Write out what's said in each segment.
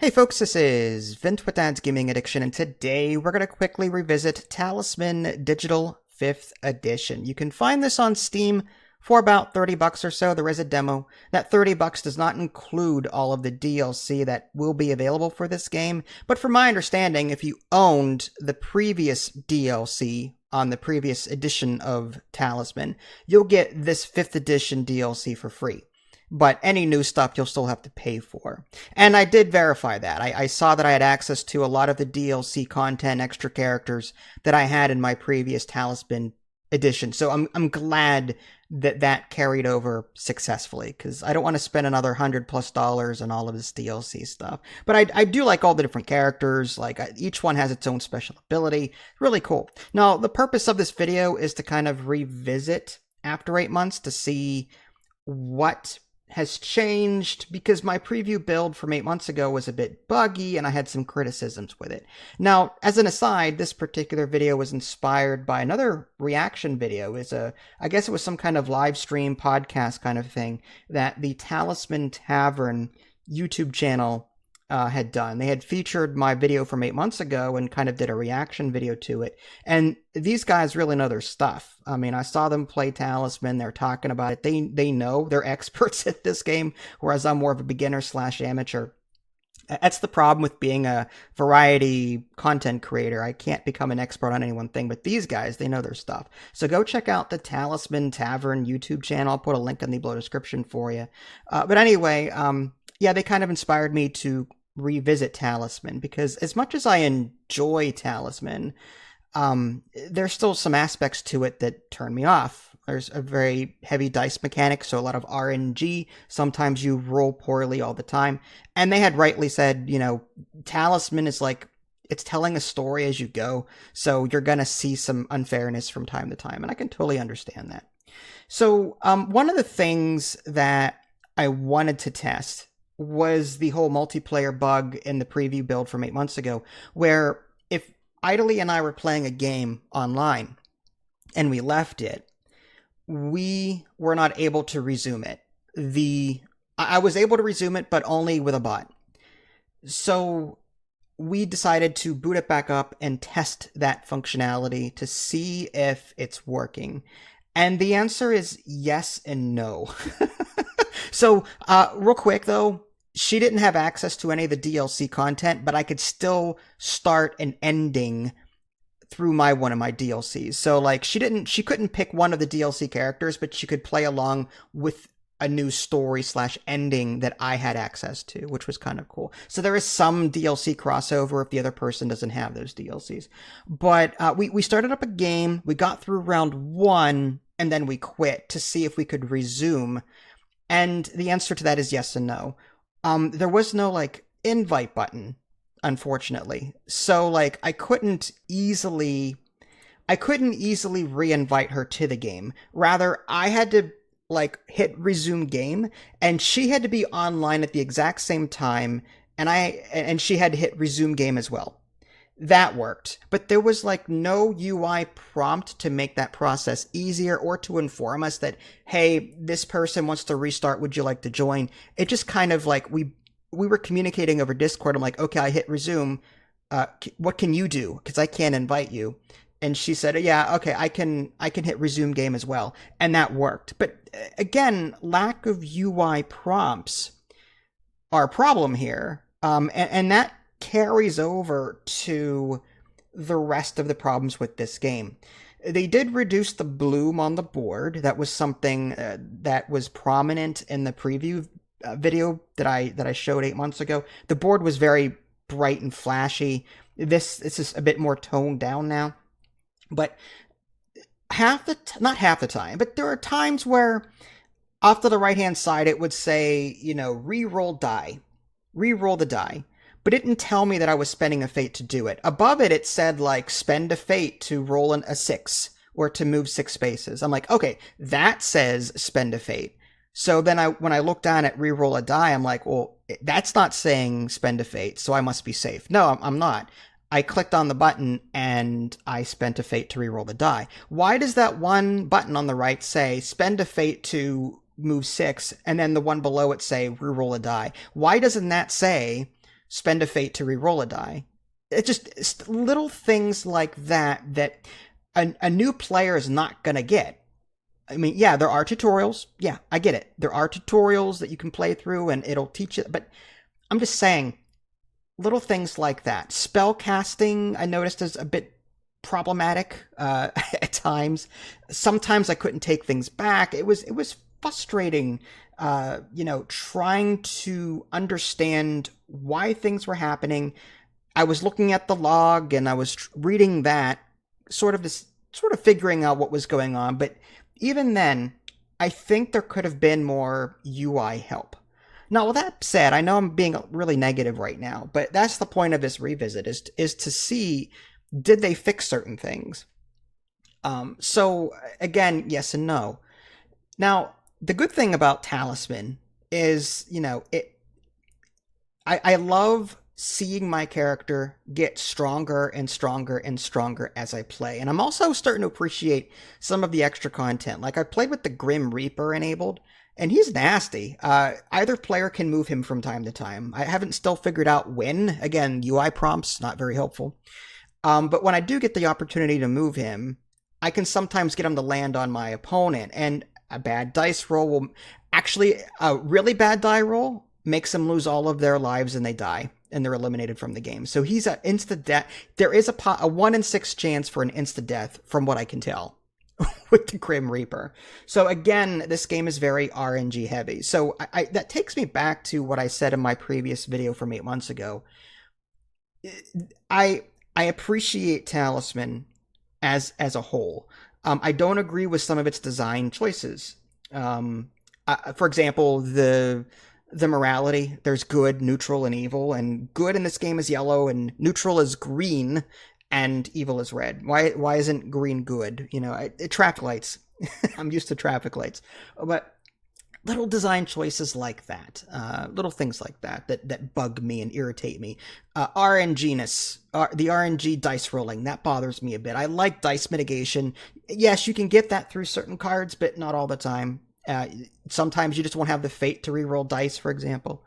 Hey folks, this is Vint with Dad's Gaming Addiction, and today we're going to quickly revisit Talisman Digital 5th Edition. You can find this on Steam for about $30 or so. There is a demo. That $30 does not include all of the DLC that will be available for this game, but from my understanding, if you owned the previous DLC on the previous edition of Talisman, you'll get this 5th edition DLC for free. But any new stuff you'll still have to pay for. And I did verify that. I saw that I had access to a lot of the DLC content, extra characters that I had in my previous Talisman edition. So I'm glad that that carried over successfully, because I don't want to spend another $100+ on all of this DLC stuff. But I do like all the different characters. Like each one has its own special ability. Really cool. Now, the purpose of this video is to kind of revisit after 8 months to see what has changed, because my preview build from 8 months ago was a bit buggy and I had some criticisms with it. Now, as an aside, this particular video was inspired by another reaction video. I guess it was some kind of live stream podcast kind of thing that the Talisman Tavern YouTube channel had done. They had featured my video from 8 months ago and kind of did a reaction video to it. And these guys really know their stuff. I mean, I saw them play Talisman. They're talking about it. They know. They're experts at this game, whereas I'm more of a beginner/amateur. That's the problem with being a variety content creator. I can't become an expert on any one thing, but these guys, they know their stuff. So go check out the Talisman Tavern YouTube channel. I'll put a link in the below description for you. But anyway, yeah, they kind of inspired me to revisit Talisman, because as much as I enjoy Talisman, there's still some aspects to it that turn me off. There's a very heavy dice mechanic, so a lot of RNG. Sometimes you roll poorly all the time. And they had rightly said, you know, Talisman is like, it's telling a story as you go, so you're going to see some unfairness from time to time, and I can totally understand that. So one of the things that I wanted to test was the whole multiplayer bug in the preview build from 8 months ago, where if Idly and I were playing a game online and we left it, we were not able to resume it. I was able to resume it, but only with a bot. So we decided to boot it back up and test that functionality to see if it's working. And the answer is yes and no. So, real quick though, she didn't have access to any of the DLC content, but I could still start an ending through one of my DLCs. So, like, she couldn't pick one of the DLC characters, but she could play along with a new story/ending that I had access to, which was kind of cool. So there is some DLC crossover if the other person doesn't have those DLCs. But we started up a game, we got through round 1, and then we quit to see if we could resume. And the answer to that is yes and no. There was no, like, invite button, unfortunately. So, like, I couldn't easily re-invite her to the game. Rather, I had to, like, hit resume game, and she had to be online at the exact same time, and she had to hit resume game as well. That worked, but there was like no UI prompt to make that process easier or to inform us that, hey, this person wants to restart, would you like to join? It just kind of like, we were communicating over Discord. I'm like, okay, I hit resume. What can you do? Because I can't invite you. And she said, yeah, okay, I can hit resume game as well. And that worked. But again, lack of UI prompts are a problem here. And that carries over to the rest of the problems with this game. They did reduce the bloom on the board. That was something that was prominent in the preview video that I showed 8 months ago. The board was very bright and flashy. This is a bit more toned down now. But not half the time, but there are times where off to the right-hand side it would say, you know, re-roll die. Re-roll the die. But it didn't tell me that I was spending a fate to do it. Above it, it said, like, spend a fate to roll a 6 or to move 6 spaces. I'm like, okay, that says spend a fate. So then when I look down at re-roll a die, I'm like, well, that's not saying spend a fate, so I must be safe. No, I'm not. I clicked on the button and I spent a fate to re-roll the die. Why does that one button on the right say spend a fate to move 6, and then the one below it say re-roll a die? Why doesn't that say spend a fate to re-roll a die. It's little things like that a new player is not going to get. I mean, yeah, there are tutorials. Yeah, I get it. There are tutorials that you can play through and it'll teach it. But I'm just saying, little things like that. Spell casting, I noticed, is a bit problematic at times. Sometimes I couldn't take things back. It was frustrating, trying to understand why things were happening. I was looking at the log and I was reading that, sort of figuring out what was going on. But even then, I think there could have been more UI help. Now, with that said, I know I'm being really negative right now, but that's the point of this revisit, is to see, did they fix certain things? So again, yes and no. Now, the good thing about Talisman is, I love seeing my character get stronger and stronger and stronger as I play. And I'm also starting to appreciate some of the extra content. Like, I played with the Grim Reaper enabled, and he's nasty. Either player can move him from time to time. I haven't still figured out when. Again, UI prompts, not very helpful. But when I do get the opportunity to move him, I can sometimes get him to land on my opponent. And a bad dice roll will... Actually, a really bad die roll makes them lose all of their lives and they die. And they're eliminated from the game. So he's an insta-death. There is a 1 in 6 chance for an insta-death, from what I can tell, with the Grim Reaper. So again, this game is very RNG heavy. So that takes me back to what I said in my previous video from 8 months ago. I appreciate Talisman as a whole. I don't agree with some of its design choices. For example, the morality. There's good, neutral, and evil, and good in this game is yellow, and neutral is green, and evil is red. Why isn't green good? Traffic lights. I'm used to traffic lights. But little design choices like that, little things like that bug me and irritate me. RNG-ness, the RNG dice rolling, that bothers me a bit. I like dice mitigation. Yes, you can get that through certain cards, but not all the time. Sometimes you just won't have the fate to reroll dice, for example.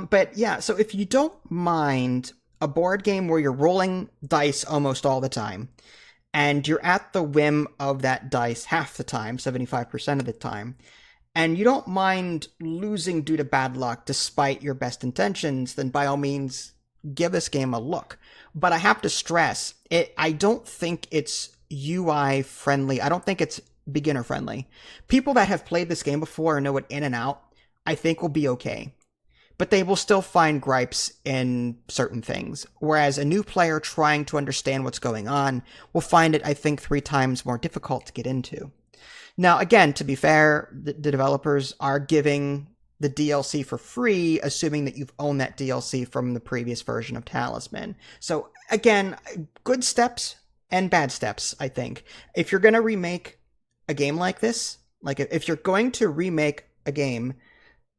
But yeah, so if you don't mind a board game where you're rolling dice almost all the time, and you're at the whim of that dice half the time, 75% of the time, and you don't mind losing due to bad luck despite your best intentions, then by all means, give this game a look. But I have to stress, I don't think it's UI friendly. I don't think it's beginner friendly. People that have played this game before and know it in and out, I think will be okay. But they will still find gripes in certain things. Whereas a new player trying to understand what's going on will find it, I think, 3 times more difficult to get into. Now, again, to be fair, the developers are giving the DLC for free, assuming that you've owned that DLC from the previous version of Talisman. So, again, good steps and bad steps, I think. If you're going to remake a game like this, like if you're going to remake a game,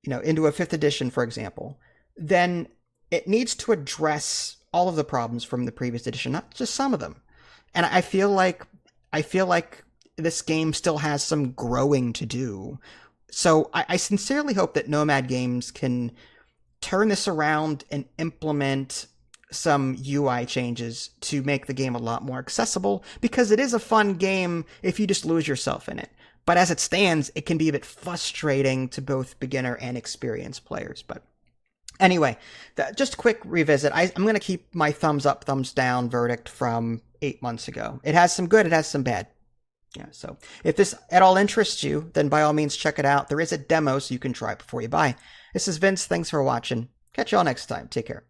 into a 5th edition, for example, then it needs to address all of the problems from the previous edition, not just some of them. And I feel like this game still has some growing to do. So I sincerely hope that Nomad Games can turn this around and implement some UI changes to make the game a lot more accessible, because it is a fun game if you just lose yourself in it. But as it stands, it can be a bit frustrating to both beginner and experienced players. But anyway, just a quick revisit. I'm going to keep my thumbs up, thumbs down verdict from 8 months ago. It has some good, it has some bad. Yeah, so if this at all interests you, then by all means check it out. There is a demo, so you can try it before you buy. This is Vince. Thanks for watching. Catch y'all next time. Take care.